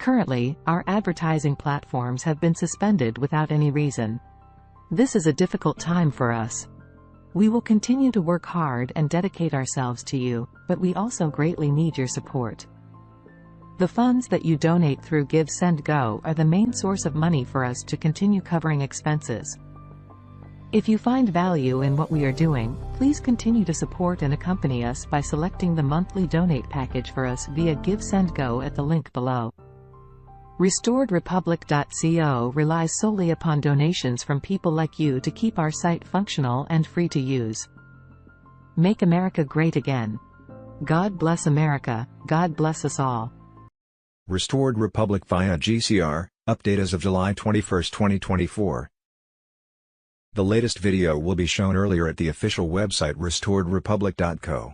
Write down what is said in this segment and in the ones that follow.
Currently, our advertising platforms have been suspended without any reason. This is a difficult time for us. We will continue to work hard and dedicate ourselves to you, but we also greatly need your support. The funds that you donate through Give Send Go are the main source of money for us to continue covering expenses. If you find value in what we are doing, please continue to support and accompany us by selecting the monthly donate package for us via Give Send Go at the link below. RestoredRepublic.co relies solely upon donations from people like you to keep our site functional and free to use. Make America great again. God bless America, God bless us all. Restored Republic via GCR, update as of July 21, 2024. The latest video will be shown earlier at the official website restoredrepublic.co.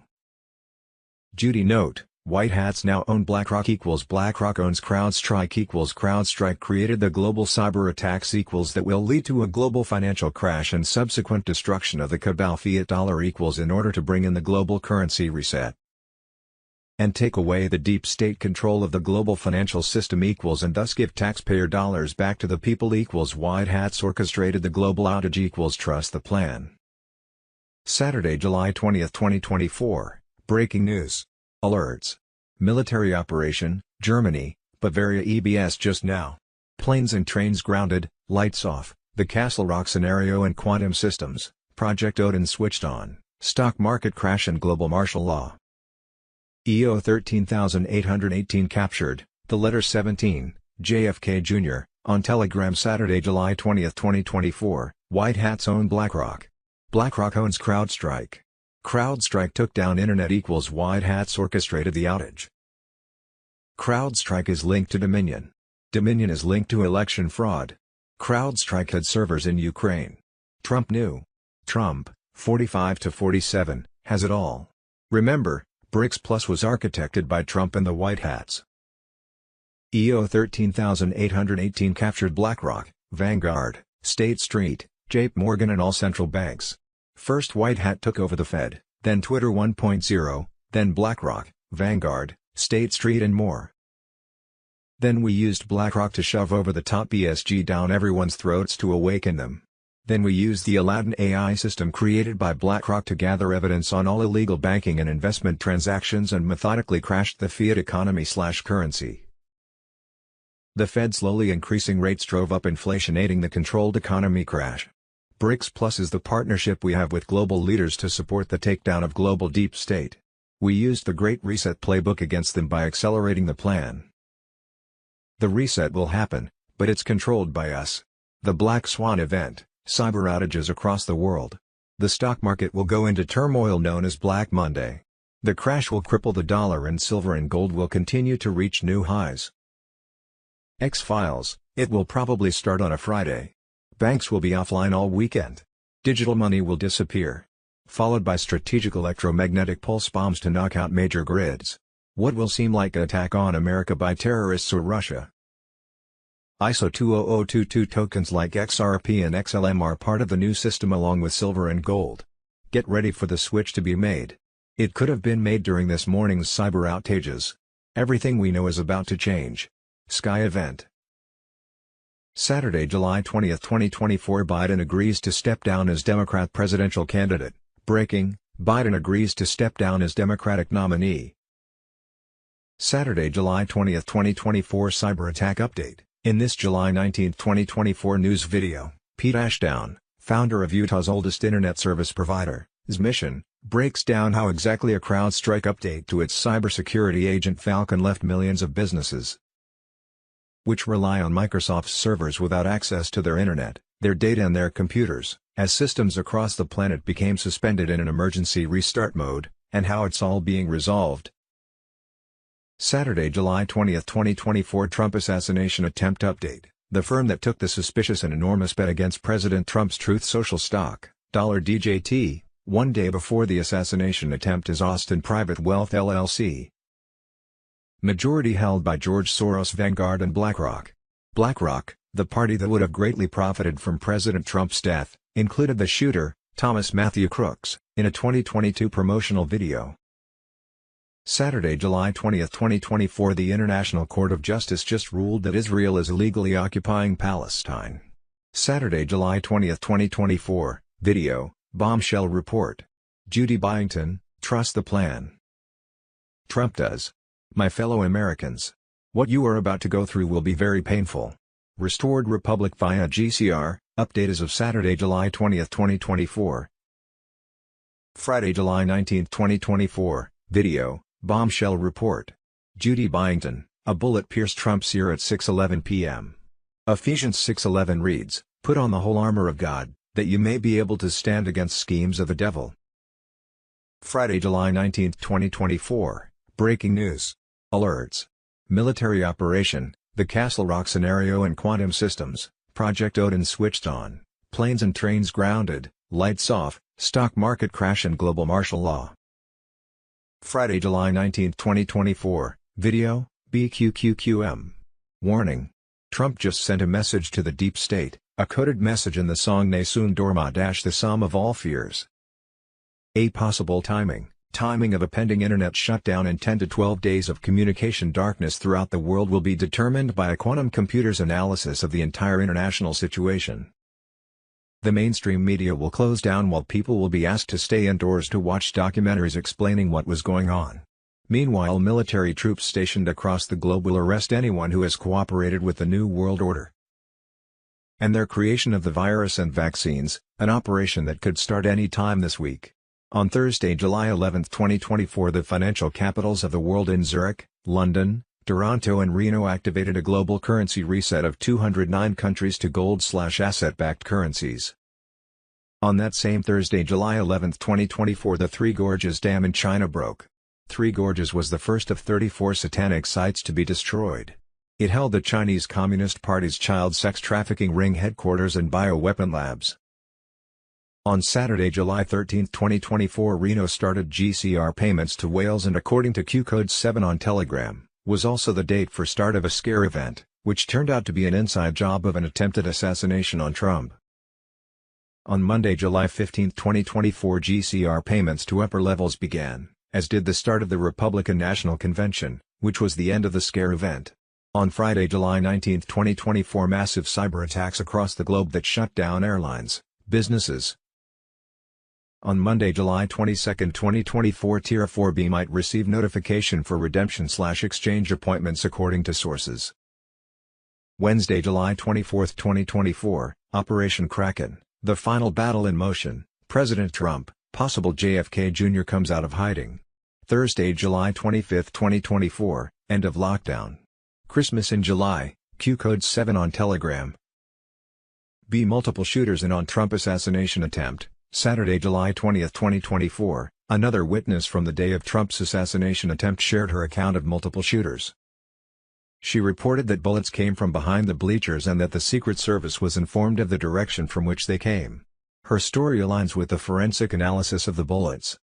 Judy note: White hats now own BlackRock equals BlackRock owns CrowdStrike equals CrowdStrike created the global cyber attacks equals that will lead to a global financial crash and subsequent destruction of the cabal fiat dollar equals in order to bring in the global currency reset and take away the deep state control of the global financial system equals and thus give taxpayer dollars back to the people equals White hats orchestrated the global outage equals trust the plan. Saturday, July 20, 2024, breaking news. Alerts. Military operation, Germany, Bavaria EBS just now. Planes and trains grounded, lights off, the Castle Rock scenario and quantum systems, Project Odin switched on, stock market crash and global martial law. EO 13818 captured, the letter 17, JFK Jr., on Telegram Saturday, July 20, 2024, White hats own BlackRock. BlackRock owns CrowdStrike. CrowdStrike took down Internet equals White hats orchestrated the outage. CrowdStrike is linked to Dominion. Dominion is linked to election fraud. CrowdStrike had servers in Ukraine. Trump knew. Trump, 45 to 47, has it all. Remember, BRICS Plus was architected by Trump and the White Hats. EO 13818 captured BlackRock, Vanguard, State Street, JP Morgan and all central banks. First White Hat took over the Fed, then Twitter 1.0, then BlackRock, Vanguard, State Street and more. Then we used BlackRock to shove over the top ESG down everyone's throats to awaken them. Then we used the Aladdin AI system created by BlackRock to gather evidence on all illegal banking and investment transactions and methodically crashed the fiat economy/currency. The Fed slowly increasing rates drove up inflation, aiding the controlled economy crash. BRICS Plus is the partnership we have with global leaders to support the takedown of global deep state. We used the Great Reset playbook against them by accelerating the plan. The reset will happen, but it's controlled by us. The Black Swan event. Cyber outages across the world. The stock market will go into turmoil known as Black Monday. The crash will cripple the dollar and silver and gold will continue to reach new highs. X-Files, it will probably start on a Friday. Banks will be offline all weekend. Digital money will disappear. Followed by strategic electromagnetic pulse bombs to knock out major grids. What will seem like an attack on America by terrorists or Russia. ISO 20022 tokens like XRP and XLM are part of the new system along with silver and gold. Get ready for the switch to be made. It could have been made during this morning's cyber outages. Everything we know is about to change. Sky event. Saturday, July 20, 2024, Biden agrees to step down as Democrat presidential candidate. Breaking, Biden agrees to step down as Democratic nominee. Saturday, July 20, 2024, cyber attack update. In this July 19, 2024 news video, Pete Ashdown, founder of Utah's oldest internet service provider, mission, breaks down how exactly a CrowdStrike update to its cybersecurity agent Falcon left millions of businesses which rely on Microsoft's servers without access to their internet, their data and their computers, as systems across the planet became suspended in an emergency restart mode, and how it's all being resolved. Saturday, July 20, 2024 Trump assassination attempt update. The firm that took the suspicious and enormous bet against President Trump's Truth Social stock, $DJT, one day before the assassination attempt is Austin Private Wealth LLC. Majority held by George Soros, Vanguard and BlackRock. BlackRock, the party that would have greatly profited from President Trump's death, included the shooter, Thomas Matthew Crooks, in a 2022 promotional video. Saturday, July 20, 2024. The International Court of Justice just ruled that Israel is illegally occupying Palestine. Saturday, July 20, 2024. Video, bombshell report. Judy Byington, trust the plan. Trump does. My fellow Americans. What you are about to go through will be very painful. Restored Republic via GCR, update as of Saturday, July 20, 2024. Friday, July 19, 2024. Video, bombshell report. Judy Byington, a bullet pierced Trump's ear at 6:11 p.m. Ephesians 6:11 reads, "Put on the whole armor of God, that you may be able to stand against schemes of the devil." Friday, July 19, 2024. Breaking news. Alerts. Military operation, the Castle Rock scenario and quantum systems, Project Odin switched on, planes and trains grounded, lights off, stock market crash and global martial law. Friday, July 19, 2024. Video, BQQQM. Warning. Trump just sent a message to the deep state, a coded message in the song Nesun Dorma - the sum of all fears. A possible timing of a pending internet shutdown and 10 to 12 days of communication darkness throughout the world will be determined by a quantum computer's analysis of the entire international situation. The mainstream media will close down while people will be asked to stay indoors to watch documentaries explaining what was going on. Meanwhile, military troops stationed across the globe will arrest anyone who has cooperated with the New World Order and their creation of the virus and vaccines, an operation that could start any time this week. On Thursday, July 11, 2024, the financial capitals of the world in Zurich, London, Toronto and Reno activated a global currency reset of 209 countries to gold/asset-backed currencies. On that same Thursday, July 11, 2024, the Three Gorges Dam in China broke. Three Gorges was the first of 34 satanic sites to be destroyed. It held the Chinese Communist Party's child sex trafficking ring headquarters and bioweapon labs. On Saturday, July 13, 2024, Reno started GCR payments to Wales and according to Q-Code 7 on Telegram, was also the date for start of a scare event, which turned out to be an inside job of an attempted assassination on Trump. On Monday, July 15, 2024, GCR payments to upper levels began, as did the start of the Republican National Convention, which was the end of the scare event. On Friday, July 19, 2024, massive cyber attacks across the globe that shut down airlines, businesses. On Monday, July 22, 2024, Tier 4B might receive notification for redemption/exchange appointments according to sources. Wednesday, July 24, 2024, Operation Kraken, the final battle in motion, President Trump, possible JFK Jr. comes out of hiding. Thursday, July 25, 2024, end of lockdown. Christmas in July, Q-Code 7 on Telegram. B. Multiple shooters in on Trump assassination attempt. Saturday, July 20, 2024, another witness from the day of Trump's assassination attempt shared her account of multiple shooters. She reported that bullets came from behind the bleachers and that the Secret Service was informed of the direction from which they came. Her story aligns with the forensic analysis of the bullets.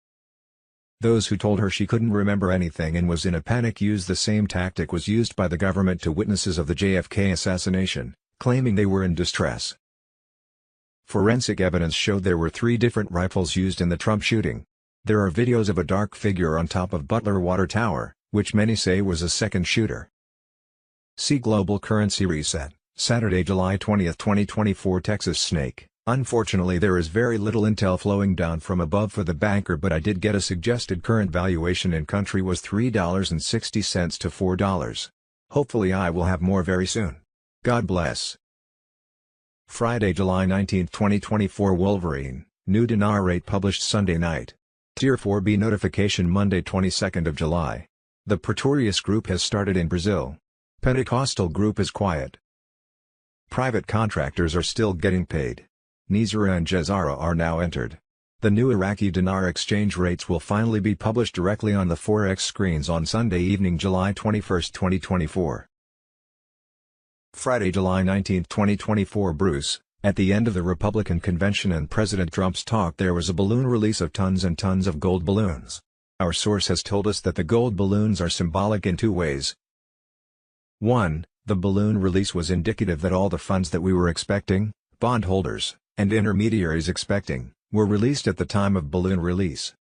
Those who told her she couldn't remember anything and was in a panic used the same tactic was used by the government to witnesses of the JFK assassination, claiming they were in distress. Forensic evidence showed there were 3 different rifles used in the Trump shooting. There are videos of a dark figure on top of Butler Water Tower, which many say was a second shooter. See Global Currency Reset, Saturday, July 20, 2024. Texas Snake. Unfortunately, there is very little intel flowing down from above for the banker, but I did get a suggested current valuation in country was $3.60 to $4. Hopefully I will have more very soon. God bless. Friday, July 19, 2024. Wolverine, new dinar rate published Sunday night. Tier 4B notification Monday 22nd of July. The Pretorius Group has started in Brazil. Pentecostal Group is quiet. Private contractors are still getting paid. Nizara and Jazara are now entered. The new Iraqi dinar exchange rates will finally be published directly on the Forex screens on Sunday evening, July 21, 2024. Friday, July 19, 2024. Bruce, at the end of the Republican convention and President Trump's talk, there was a balloon release of tons and tons of gold balloons. Our source has told us that the gold balloons are symbolic in 2 ways. 1. The balloon release was indicative that all the funds that we were expecting, bondholders, and intermediaries expecting, were released at the time of balloon release.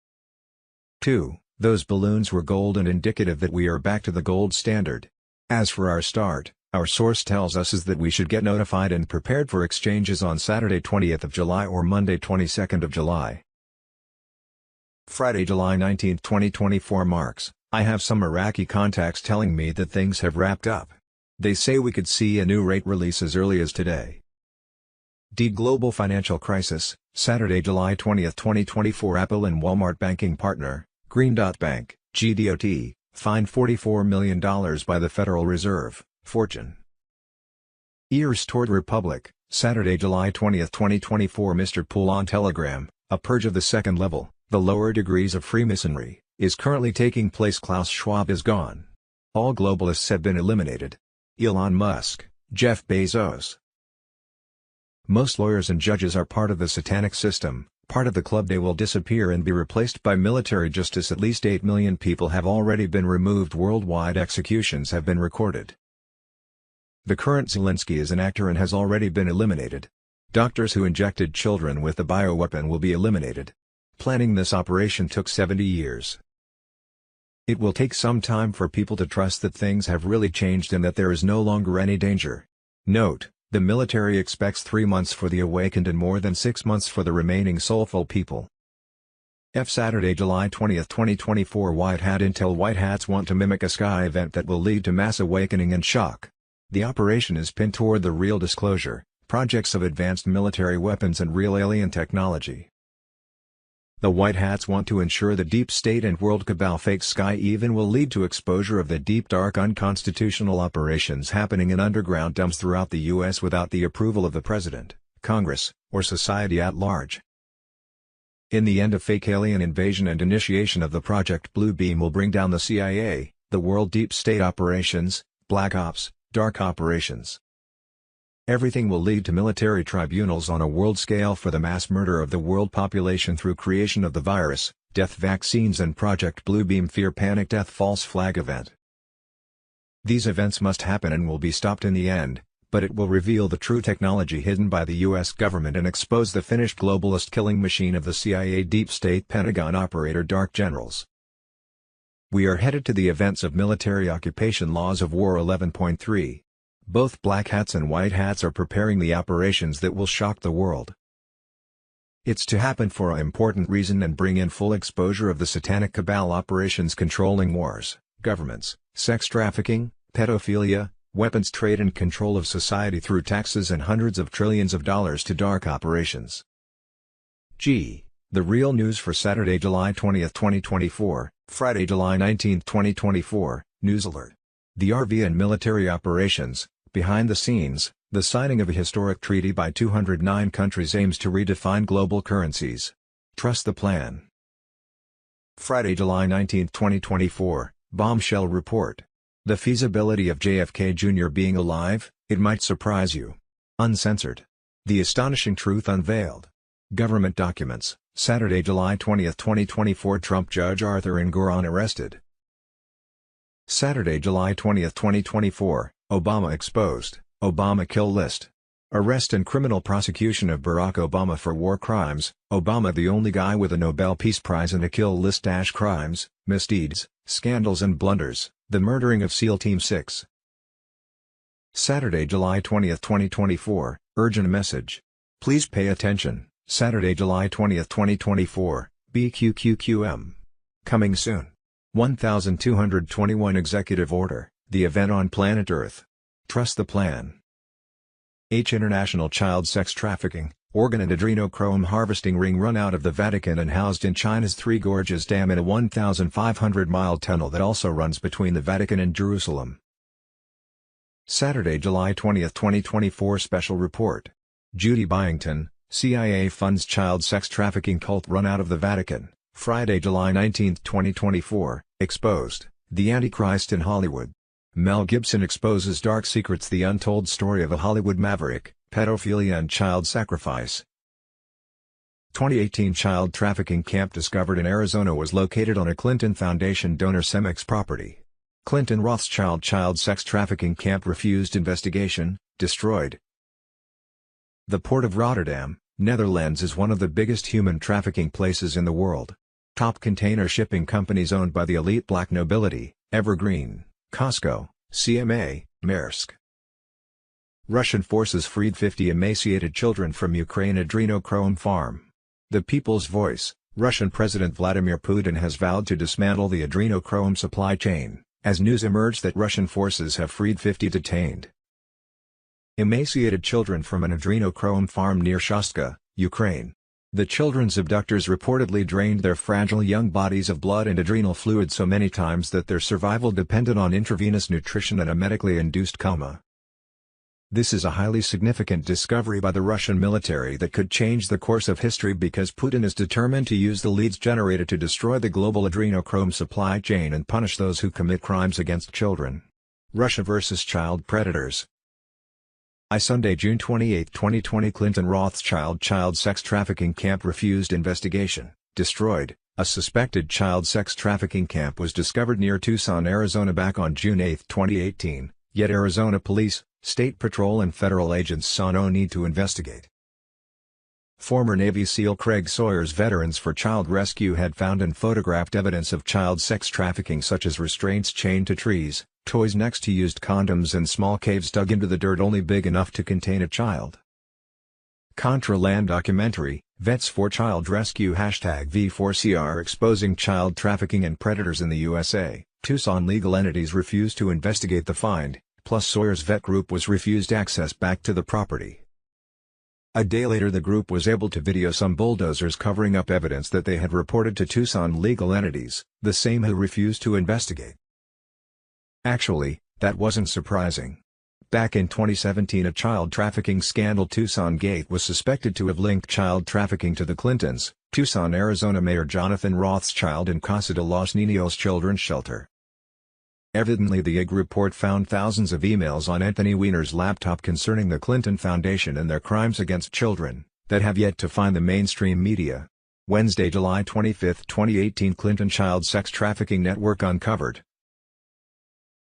2. Those balloons were gold and indicative that we are back to the gold standard. As for our start, our source tells us is that we should get notified and prepared for exchanges on Saturday 20th of July or Monday 22nd of July. Friday, July 19, 2024 marks. I have some Iraqi contacts telling me that things have wrapped up. They say we could see a new rate release as early as today. Global financial crisis, Saturday, July 20, 2024. Apple and Walmart banking partner, Green Dot Bank, GDOT, fined $44 million by the Federal Reserve, Fortune. Restored Republic, Saturday, July 20, 2024. Mr. Pool on Telegram, a purge of the second level, the lower degrees of Freemasonry, is currently taking place. Klaus Schwab is gone. All globalists have been eliminated. Elon Musk, Jeff Bezos. Most lawyers and judges are part of the satanic system, part of the club. They will disappear and be replaced by military justice. At least 8 million people have already been removed. Worldwide executions have been recorded. The current Zelensky is an actor and has already been eliminated. Doctors who injected children with the bioweapon will be eliminated. Planning this operation took 70 years. It will take some time for people to trust that things have really changed and that there is no longer any danger. Note: the military expects 3 months for the awakened and more than 6 months for the remaining soulful people. Saturday, July 20, 2024. White Hat Intel. White Hats want to mimic a sky event that will lead to mass awakening and shock. The operation is pinned toward the real disclosure, projects of advanced military weapons and real alien technology. The White Hats want to ensure the deep state and world cabal fake sky even will lead to exposure of the deep dark unconstitutional operations happening in underground dumps throughout the U.S. without the approval of the President, Congress, or society at large. In the end, a fake alien invasion and initiation of the Project Blue Beam will bring down the CIA, the world deep state operations, black ops, dark operations. Everything will lead to military tribunals on a world scale for the mass murder of the world population through creation of the virus, death vaccines and Project Blue Beam fear panic death false flag event. These events must happen and will be stopped in the end, but it will reveal the true technology hidden by the U.S. government and expose the finished globalist killing machine of the CIA deep state Pentagon operator dark generals. We are headed to the events of military occupation laws of war 11.3. Both Black Hats and White Hats are preparing the operations that will shock the world. It's to happen for an important reason and bring in full exposure of the satanic cabal operations controlling wars, governments, sex trafficking, pedophilia, weapons trade and control of society through taxes and hundreds of trillions of dollars to dark operations. The real news for Saturday, July 20, 2024, Friday, July 19, 2024, News Alert. The RV and military operations. Behind the scenes, the signing of a historic treaty by 209 countries aims to redefine global currencies. Trust the plan. Friday, July 19, 2024, Bombshell Report. The feasibility of JFK Jr. being alive, it might surprise you. Uncensored. The astonishing truth unveiled. Government documents, Saturday, July 20, 2024. Trump Judge Arthur Engoron arrested. Saturday, July 20, 2024, Obama exposed, Obama kill list. Arrest and criminal prosecution of Barack Obama for war crimes, Obama the only guy with a Nobel Peace Prize and a kill list. Crimes, misdeeds, scandals and blunders, the murdering of SEAL Team 6. Saturday, July 20, 2024, urgent message. Please pay attention, Saturday, July 20, 2024, BQQQM. Coming soon. 1221 Executive Order, the event on planet Earth. Trust the plan. International child sex trafficking, organ and adrenochrome harvesting ring run out of the Vatican and housed in China's Three Gorges Dam in a 1,500-mile tunnel that also runs between the Vatican and Jerusalem. Saturday, July 20, 2024 Special Report. Judy Byington, CIA funds child sex trafficking cult run out of the Vatican. Friday, July 19, 2024, exposed, the Antichrist in Hollywood. Mel Gibson exposes dark secrets, the untold story of a Hollywood maverick, pedophilia and child sacrifice. 2018 child trafficking camp discovered in Arizona was located on a Clinton Foundation donor Cemex property. Clinton Rothschild child sex trafficking camp refused investigation, destroyed. The Port of Rotterdam, Netherlands is one of the biggest human trafficking places in the world. Top container shipping companies owned by the elite black nobility: Evergreen, Costco, CMA, Maersk. Russian forces freed 50 emaciated children from Ukraine adrenochrome farm. The People's Voice: Russian President Vladimir Putin has vowed to dismantle the adrenochrome supply chain, as news emerged that Russian forces have freed 50 detained emaciated children from an adrenochrome farm near Shostka, Ukraine. The children's abductors reportedly drained their fragile young bodies of blood and adrenal fluid so many times that their survival depended on intravenous nutrition and a medically induced coma. This is a highly significant discovery by the Russian military that could change the course of history because Putin is determined to use the leads generated to destroy the global adrenochrome supply chain and punish those who commit crimes against children. Russia versus child predators. Sunday, June 28, 2020, Clinton Rothschild child sex trafficking camp refused investigation, destroyed. A suspected child sex trafficking camp was discovered near Tucson, Arizona back on June 8, 2018, yet Arizona police, state patrol and federal agents saw no need to investigate. Former Navy SEAL Craig Sawyer's Veterans for Child Rescue had found and photographed evidence of child sex trafficking such as restraints chained to trees, toys next to used condoms and small caves dug into the dirt only big enough to contain a child. Contra Land documentary, Vets for Child Rescue #V4CR exposing child trafficking and predators in the USA. Tucson legal entities refused to investigate the find, plus Sawyer's vet group was refused access back to the property. A day later the group was able to video some bulldozers covering up evidence that they had reported to Tucson legal entities, the same who refused to investigate. Actually, that wasn't surprising. Back in 2017 a child trafficking scandal, Tucson Gate, was suspected to have linked child trafficking to the Clintons, Tucson, Arizona Mayor Jonathan Rothschild and Casa de los Niños Children's Shelter. Evidently the IG report found thousands of emails on Anthony Weiner's laptop concerning the Clinton Foundation and their crimes against children, that have yet to find the mainstream media. Wednesday, July 25, 2018, Clinton child sex trafficking network uncovered.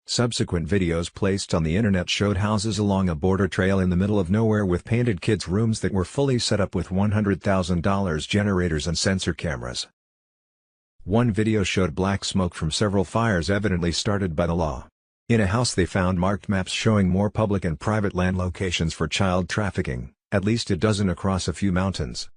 Subsequent videos placed on the internet showed houses along a border trail in the middle of nowhere with painted kids' rooms that were fully set up with $100,000 generators and sensor cameras. One video showed black smoke from several fires evidently started by the law. In a house they found marked maps showing more public and private land locations for child trafficking, at least a dozen across a few mountains.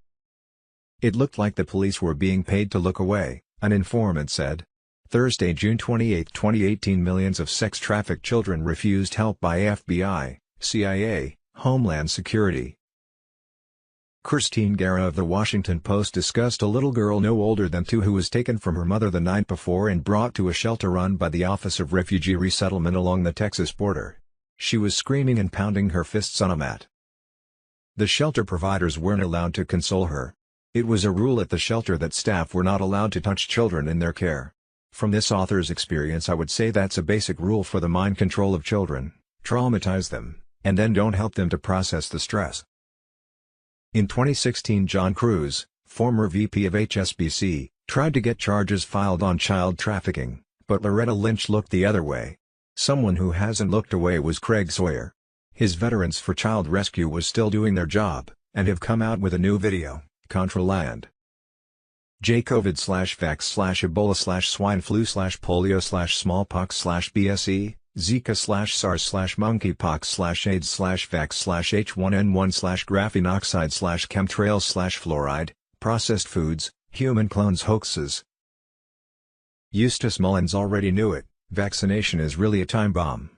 It looked like the police were being paid to look away, an informant said. Thursday, June 28, 2018, millions of sex-trafficked children refused help by FBI, CIA, Homeland Security. Christine Guerra of The Washington Post discussed a little girl no older than 2 who was taken from her mother the night before and brought to a shelter run by the Office of Refugee Resettlement along the Texas border. She was screaming and pounding her fists on a mat. The shelter providers weren't allowed to console her. It was a rule at the shelter that staff were not allowed to touch children in their care. From this author's experience, I would say that's a basic rule for the mind control of children: traumatize them, and then don't help them to process the stress. In 2016, John Cruz, former VP of HSBC, tried to get charges filed on child trafficking, but Loretta Lynch looked the other way. Someone who hasn't looked away was Craig Sawyer. His Veterans for Child Rescue was still doing their job, and have come out with a new video, Contra Land. COVID/vax/Ebola/swine flu/polio/smallpox/BSE, Zika/SARS/monkeypox/AIDS/vax/H1N1/graphene oxide/chemtrails/fluoride, processed foods, human clones hoaxes. Eustace Mullins already knew it: vaccination is really a time bomb.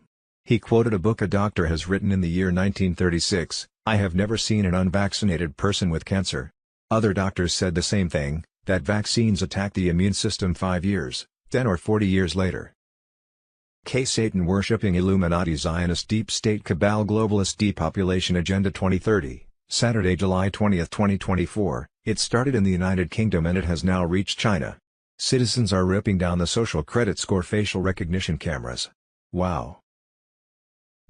He quoted a book a doctor has written in the year 1936, "I have never seen an unvaccinated person with cancer." Other doctors said the same thing, that vaccines attack the immune system 5 years, 10 or 40 years later. Satan-worshipping Illuminati Zionist deep state cabal globalist depopulation agenda 2030, Saturday, July 20, 2024, it started in the United Kingdom and it has now reached China. Citizens are ripping down the social credit score facial recognition cameras. Wow.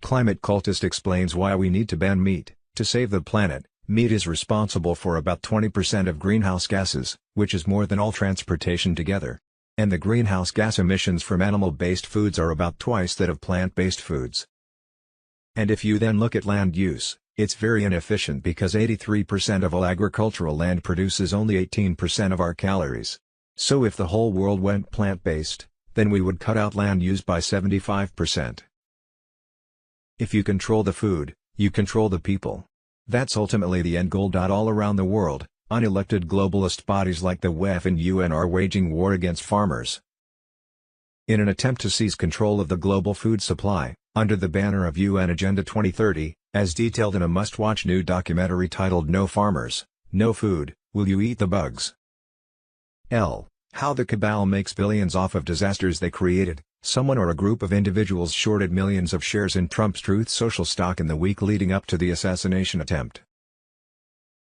Climate cultist explains why we need to ban meat. To save the planet, meat is responsible for about 20% of greenhouse gases, which is more than all transportation together. And the greenhouse gas emissions from animal-based foods are about twice that of plant-based foods. And if you then look at land use, it's very inefficient because 83% of all agricultural land produces only 18% of our calories. So if the whole world went plant-based, then we would cut out land use by 75%. If you control the food, you control the people. That's ultimately the end goal. All around the world, unelected globalist bodies like the WEF and UN are waging war against farmers. In an attempt to seize control of the global food supply, under the banner of UN Agenda 2030, as detailed in a must-watch new documentary titled No Farmers, No Food, Will You Eat the Bugs? How the cabal makes billions off of disasters they created. Someone or a group of individuals shorted millions of shares in Trump's Truth Social stock in the week leading up to the assassination attempt.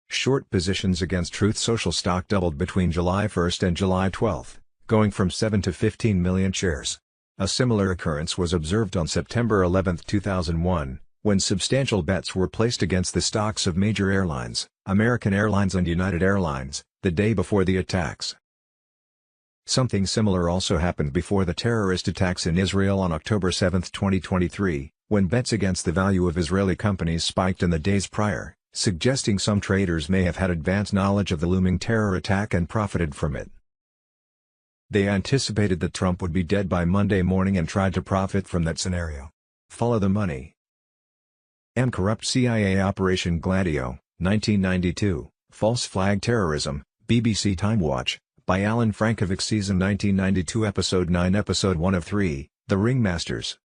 Short positions against Truth Social stock doubled between July 1 and July 12, going from 7 to 15 million shares. A similar occurrence was observed on September 11, 2001, when substantial bets were placed against the stocks of major airlines, American Airlines and United Airlines, the day before the attacks. Something similar also happened before the terrorist attacks in Israel on October 7, 2023, when bets against the value of Israeli companies spiked in the days prior, suggesting some traders may have had advance knowledge of the looming terror attack and profited from it. They anticipated that Trump would be dead by Monday morning and tried to profit from that scenario. Follow the money. Corrupt CIA Operation Gladio, 1992, False Flag Terrorism, BBC Time Watch, by Alan Frankovic. Season 1992 Episode 9 Episode 1 of 3, The Ringmasters.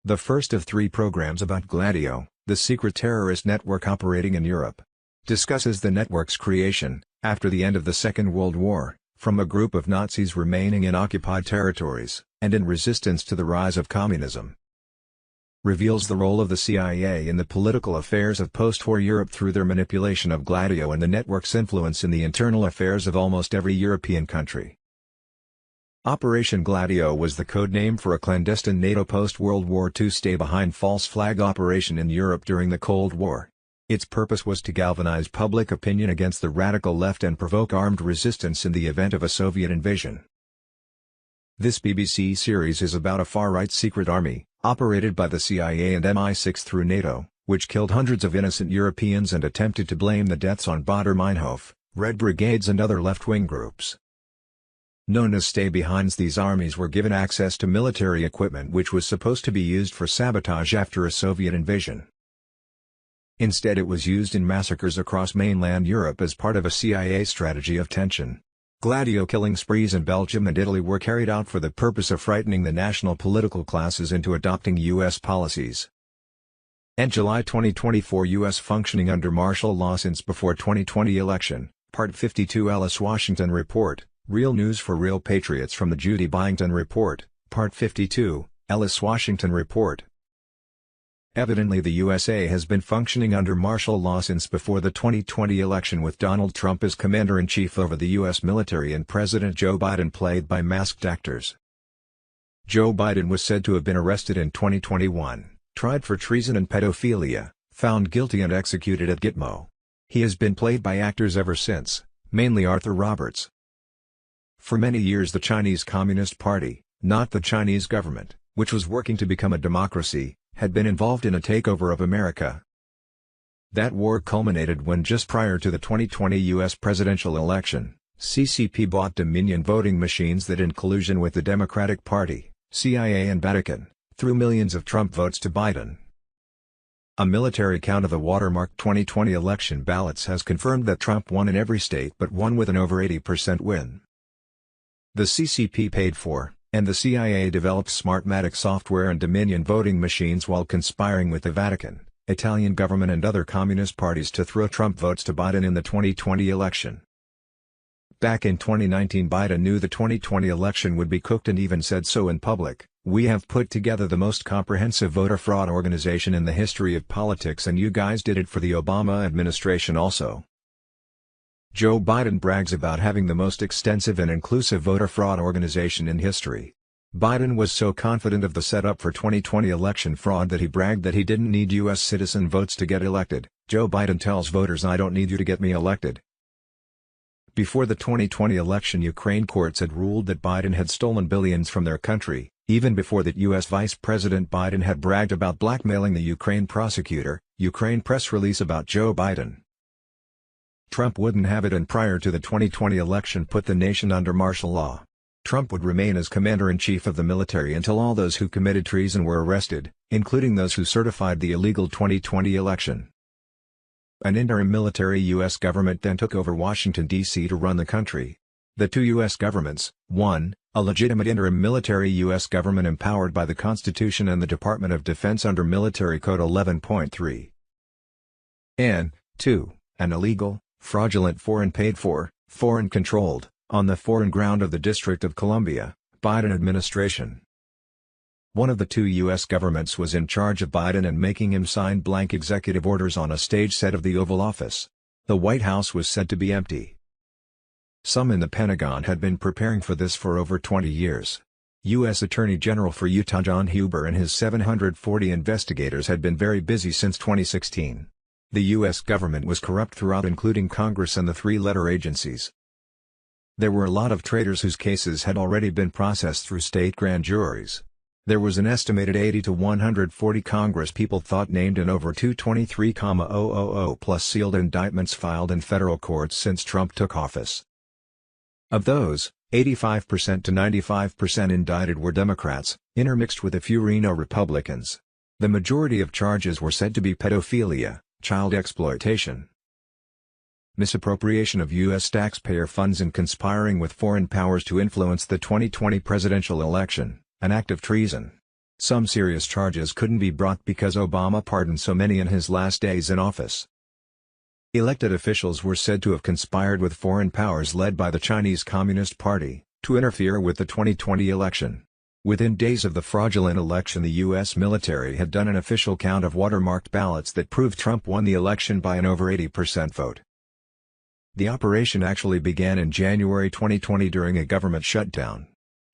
The first of 3 programs about Gladio, the secret terrorist network operating in Europe. Discusses the network's creation, after the end of the Second World War, from a group of Nazis remaining in occupied territories, and in resistance to the rise of communism. Reveals the role of the CIA in the political affairs of post-war Europe through their manipulation of Gladio and the network's influence in the internal affairs of almost every European country. Operation Gladio was the code name for a clandestine NATO post-World War II stay-behind false flag operation in Europe during the Cold War. Its purpose was to galvanize public opinion against the radical left and provoke armed resistance in the event of a Soviet invasion. This BBC series is about a far-right secret army, operated by the CIA and MI6 through NATO, which killed hundreds of innocent Europeans and attempted to blame the deaths on Baader-Meinhof, Red Brigades and other left-wing groups. Known as stay-behinds, these armies were given access to military equipment which was supposed to be used for sabotage after a Soviet invasion. Instead, it was used in massacres across mainland Europe as part of a CIA strategy of tension. Gladio killing sprees in Belgium and Italy were carried out for the purpose of frightening the national political classes into adopting U.S. policies. In July 2024, U.S. functioning under martial law since before 2020 election, Part 52 Ellis Washington Report, Real News for Real Patriots from the Judy Byington Report, Part 52, Ellis Washington Report. Evidently the USA has been functioning under martial law since before the 2020 election, with Donald Trump as commander-in-chief over the U.S. military and President Joe Biden played by masked actors. Joe Biden was said to have been arrested in 2021, tried for treason and pedophilia, found guilty and executed at Gitmo. He has been played by actors ever since, mainly Arthur Roberts. For many years the Chinese Communist Party, not the Chinese government, which was working to become a democracy, had been involved in a takeover of America. That war culminated when, just prior to the 2020 U.S. presidential election, CCP bought Dominion voting machines that, in collusion with the Democratic Party, CIA and Vatican, threw millions of Trump votes to Biden. A military count of the watermark 2020 election ballots has confirmed that Trump won in every state but one, with an over 80% win. The CCP paid for, and the CIA developed Smartmatic software and Dominion voting machines while conspiring with the Vatican, Italian government and other communist parties to throw Trump votes to Biden in the 2020 election. Back in 2019, Biden knew the 2020 election would be cooked and even said so in public. "We have put together the most comprehensive voter fraud organization in the history of politics, and you guys did it for the Obama administration also." Joe Biden brags about having the most extensive and inclusive voter fraud organization in history. Biden was so confident of the setup for 2020 election fraud that he bragged that he didn't need U.S. citizen votes to get elected. Joe Biden tells voters, "I don't need you to get me elected." Before the 2020 election, Ukraine courts had ruled that Biden had stolen billions from their country, even before that U.S. Vice President Biden had bragged about blackmailing the Ukraine prosecutor. Ukraine press release about Joe Biden. Trump wouldn't have it, and prior to the 2020 election put the nation under martial law. Trump would remain as commander-in-chief of the military until all those who committed treason were arrested, including those who certified the illegal 2020 election. An interim military U.S. government then took over Washington, D.C. to run the country. The two U.S. governments, one, a legitimate interim military U.S. government empowered by the Constitution and the Department of Defense under Military Code 11.3. And, two, an illegal, fraudulent foreign paid-for, foreign-controlled, on the foreign ground of the District of Columbia, Biden administration. One of the two U.S. governments was in charge of Biden and making him sign blank executive orders on a stage set of the Oval Office. The White House was said to be empty. Some in the Pentagon had been preparing for this for over 20 years. U.S. Attorney General for Utah John Huber and his 740 investigators had been very busy since 2016. The U.S. government was corrupt throughout, including Congress and the three-letter agencies. There were a lot of traitors whose cases had already been processed through state grand juries. There was an estimated 80 to 140 Congress people thought named in over 223,000 plus sealed indictments filed in federal courts since Trump took office. Of those, 85% to 95% indicted were Democrats, intermixed with a few Reno Republicans. The majority of charges were said to be pedophilia, child exploitation, misappropriation of U.S. taxpayer funds, and conspiring with foreign powers to influence the 2020 presidential election, an act of treason. Some serious charges couldn't be brought because Obama pardoned so many in his last days in office. Elected officials were said to have conspired with foreign powers led by the Chinese Communist Party, to interfere with the 2020 election. Within days of the fraudulent election, the U.S. military had done an official count of watermarked ballots that proved Trump won the election by an over 80% vote. The operation actually began in January 2020 during a government shutdown.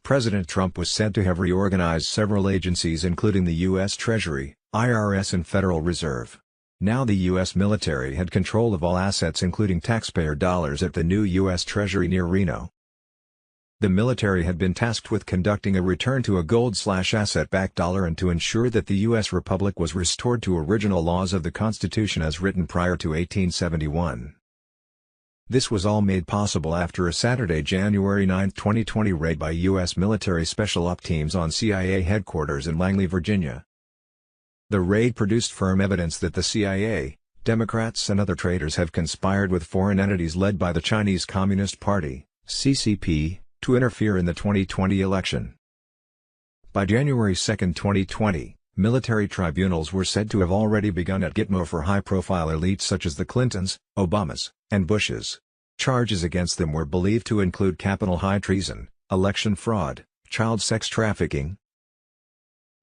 President Trump was said to have reorganized several agencies, including the U.S. Treasury, IRS, and Federal Reserve. Now the U.S. military had control of all assets, including taxpayer dollars, at the new U.S. Treasury near Reno. The military had been tasked with conducting a return to a gold/asset-backed dollar and to ensure that the U.S. Republic was restored to original laws of the Constitution as written prior to 1871. This was all made possible after a Saturday, January 9, 2020 raid by U.S. military special op teams on CIA headquarters in Langley, Virginia. The raid produced firm evidence that the CIA, Democrats and other traitors have conspired with foreign entities led by the Chinese Communist Party, CCP, to interfere in the 2020 election. By January 2, 2020, military tribunals were said to have already begun at Gitmo for high-profile elites such as the Clintons, Obamas, and Bushes. Charges against them were believed to include capital high treason, election fraud, child sex trafficking,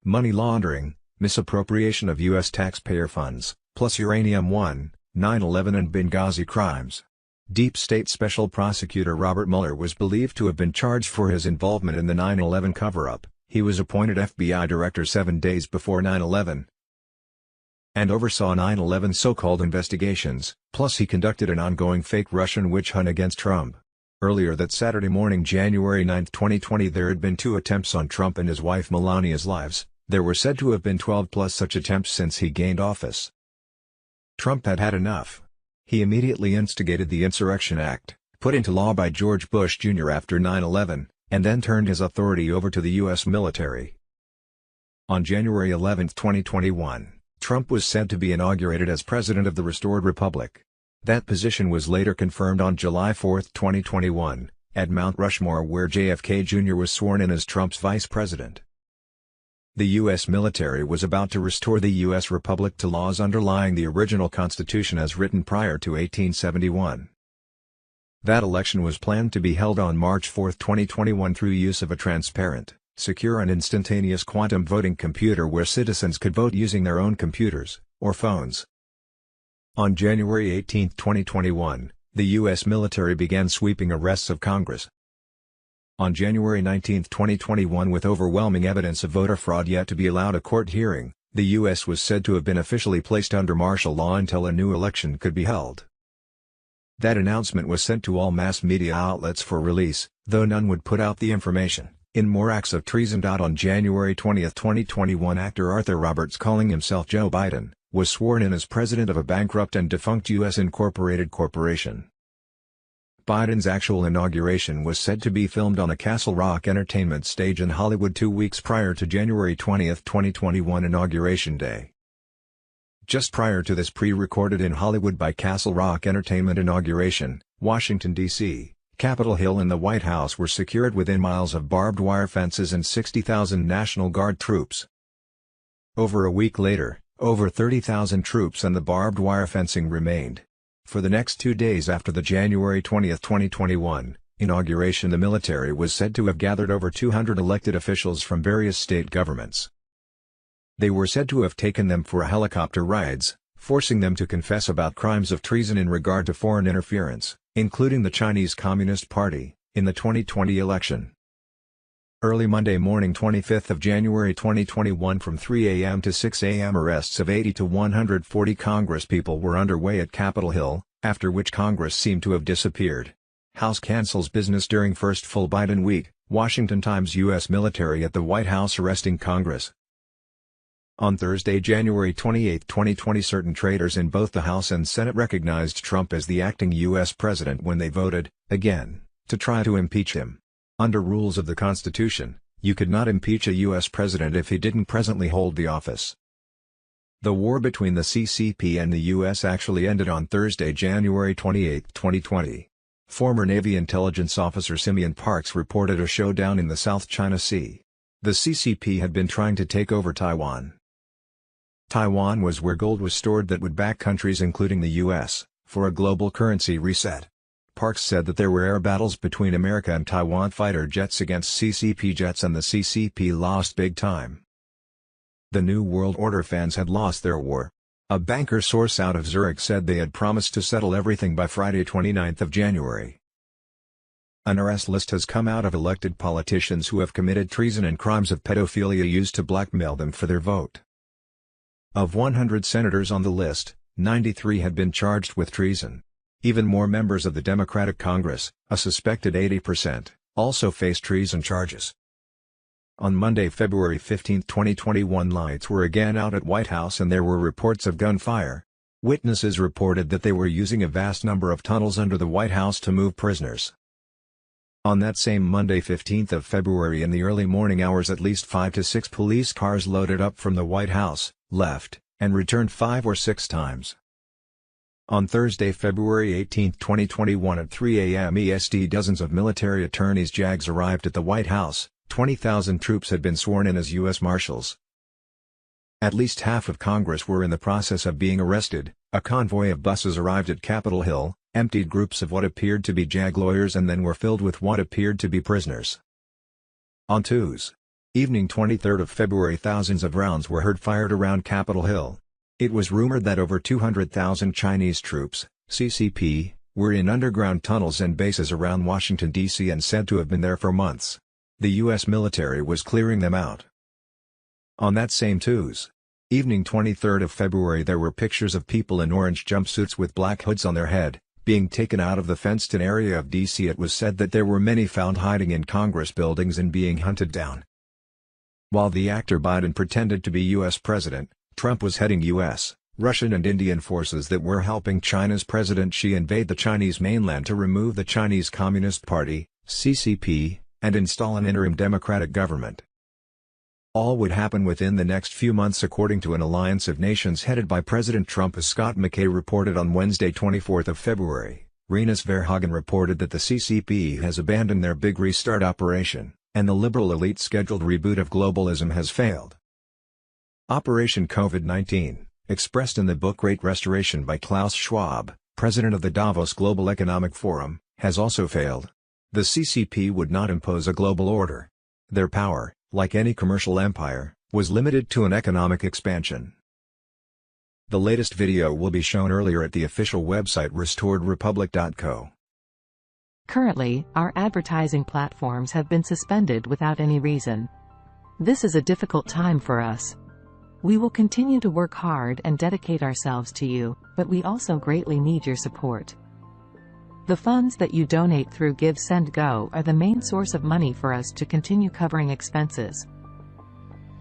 money laundering, misappropriation of U.S. taxpayer funds, plus Uranium One, 9/11 and Benghazi crimes. Deep State Special Prosecutor Robert Mueller was believed to have been charged for his involvement in the 9/11 cover-up. He was appointed FBI director 7 days before 9/11 and oversaw 9/11 so-called investigations, plus he conducted an ongoing fake Russian witch hunt against Trump. Earlier that Saturday morning, January 9, 2020, there had been 2 attempts on Trump and his wife Melania's lives. There were said to have been 12 plus such attempts since he gained office. Trump had had enough. He immediately instigated the Insurrection Act, put into law by George Bush Jr. after 9/11, and then turned his authority over to the U.S. military. On January 11, 2021, Trump was said to be inaugurated as President of the Restored Republic. That position was later confirmed on July 4, 2021, at Mount Rushmore, where JFK Jr. was sworn in as Trump's vice president. The U.S. military was about to restore the U.S. Republic to laws underlying the original Constitution as written prior to 1871. That election was planned to be held on March 4, 2021 through use of a transparent, secure and instantaneous quantum voting computer where citizens could vote using their own computers, or phones. On January 18, 2021, the U.S. military began sweeping arrests of Congress. On January 19, 2021, with overwhelming evidence of voter fraud yet to be allowed a court hearing, the U.S. was said to have been officially placed under martial law until a new election could be held. That announcement was sent to all mass media outlets for release, though none would put out the information. In more acts of treason. On January 20, 2021, actor Arthur Roberts, calling himself Joe Biden, was sworn in as president of a bankrupt and defunct U.S. incorporated corporation. Biden's actual inauguration was said to be filmed on a Castle Rock Entertainment stage in Hollywood 2 weeks prior to January 20, 2021 Inauguration Day. Just prior to this pre-recorded in Hollywood by Castle Rock Entertainment inauguration, Washington, D.C., Capitol Hill and the White House were secured within miles of barbed wire fences and 60,000 National Guard troops. Over a week later, over 30,000 troops and the barbed wire fencing remained. For the next 2 days after the January 20, 2021, inauguration, the military was said to have gathered over 200 elected officials from various state governments. They were said to have taken them for helicopter rides, forcing them to confess about crimes of treason in regard to foreign interference, including the Chinese Communist Party, in the 2020 election. Early Monday morning 25th of January 2021 from 3 a.m. to 6 a.m. arrests of 80 to 140 Congresspeople were underway at Capitol Hill, after which Congress seemed to have disappeared. House cancels business during first full Biden week, Washington Times. U.S. military at the White House arresting Congress. On Thursday, January 28, 2020, certain traitors in both the House and Senate recognized Trump as the acting U.S. president when they voted, again, to try to impeach him. Under rules of the Constitution, you could not impeach a U.S. president if he didn't presently hold the office. The war between the CCP and the U.S. actually ended on Thursday, January 28, 2020. Former Navy intelligence officer Simeon Parks reported a showdown in the South China Sea. The CCP had been trying to take over Taiwan. Taiwan was where gold was stored that would back countries including the U.S., for a global currency reset. Parks said that there were air battles between America and Taiwan fighter jets against CCP jets and the CCP lost big time. The New World Order fans had lost their war. A banker source out of Zurich said they had promised to settle everything by Friday 29th of January. An arrest list has come out of elected politicians who have committed treason and crimes of pedophilia used to blackmail them for their vote. Of 100 senators on the list, 93 had been charged with treason. Even more members of the Democratic Congress, a suspected 80%, also face treason charges. On Monday, February 15, 2021, lights were again out at White House and there were reports of gunfire. Witnesses reported that they were using a vast number of tunnels under the White House to move prisoners. On that same Monday, 15th of February, in the early morning hours, at least 5 to 6 police cars loaded up from the White House, left, and returned 5 or 6 times. On Thursday, February 18, 2021 at 3 a.m. EST, dozens of military attorneys JAGs arrived at the White House. 20,000 troops had been sworn in as U.S. Marshals. At least half of Congress were in the process of being arrested. A convoy of buses arrived at Capitol Hill, emptied groups of what appeared to be JAG lawyers and then were filled with what appeared to be prisoners. On Tuesday evening, 23rd of February, thousands of rounds were heard fired around Capitol Hill. It was rumored that over 200,000 Chinese troops, CCP, were in underground tunnels and bases around Washington, D.C. and said to have been there for months. The U.S. military was clearing them out. On that same Tuesday evening, 23rd of February, there were pictures of people in orange jumpsuits with black hoods on their head, being taken out of the fenced-in area of D.C. It was said that there were many found hiding in Congress buildings and being hunted down. While the actor Biden pretended to be U.S. president, Trump was heading U.S., Russian and Indian forces that were helping China's President Xi invade the Chinese mainland to remove the Chinese Communist Party, CCP, and install an interim democratic government. All would happen within the next few months, according to an alliance of nations headed by President Trump, as Scott McKay reported on Wednesday, 24th of February. Rinus Verhagen reported that the CCP has abandoned their big restart operation, and the liberal elite's scheduled reboot of globalism has failed. Operation COVID-19, expressed in the book Great Restoration by Klaus Schwab, president of the Davos Global Economic Forum, has also failed. The CCP would not impose a global order. Their power, like any commercial empire, was limited to an economic expansion. The latest video will be shown earlier at the official website restoredrepublic.co. Currently, our advertising platforms have been suspended without any reason. This is a difficult time for us. We will continue to work hard and dedicate ourselves to you, but we also greatly need your support. The funds that you donate through Give Send Go are the main source of money for us to continue covering expenses.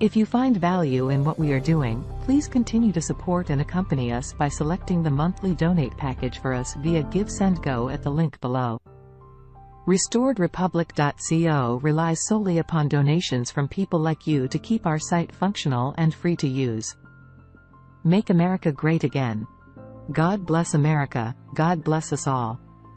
If you find value in what we are doing, please continue to support and accompany us by selecting the monthly donate package for us via GiveSendGo at the link below. RestoredRepublic.co relies solely upon donations from people like you to keep our site functional and free to use. Make America great again. God bless America, God bless us all.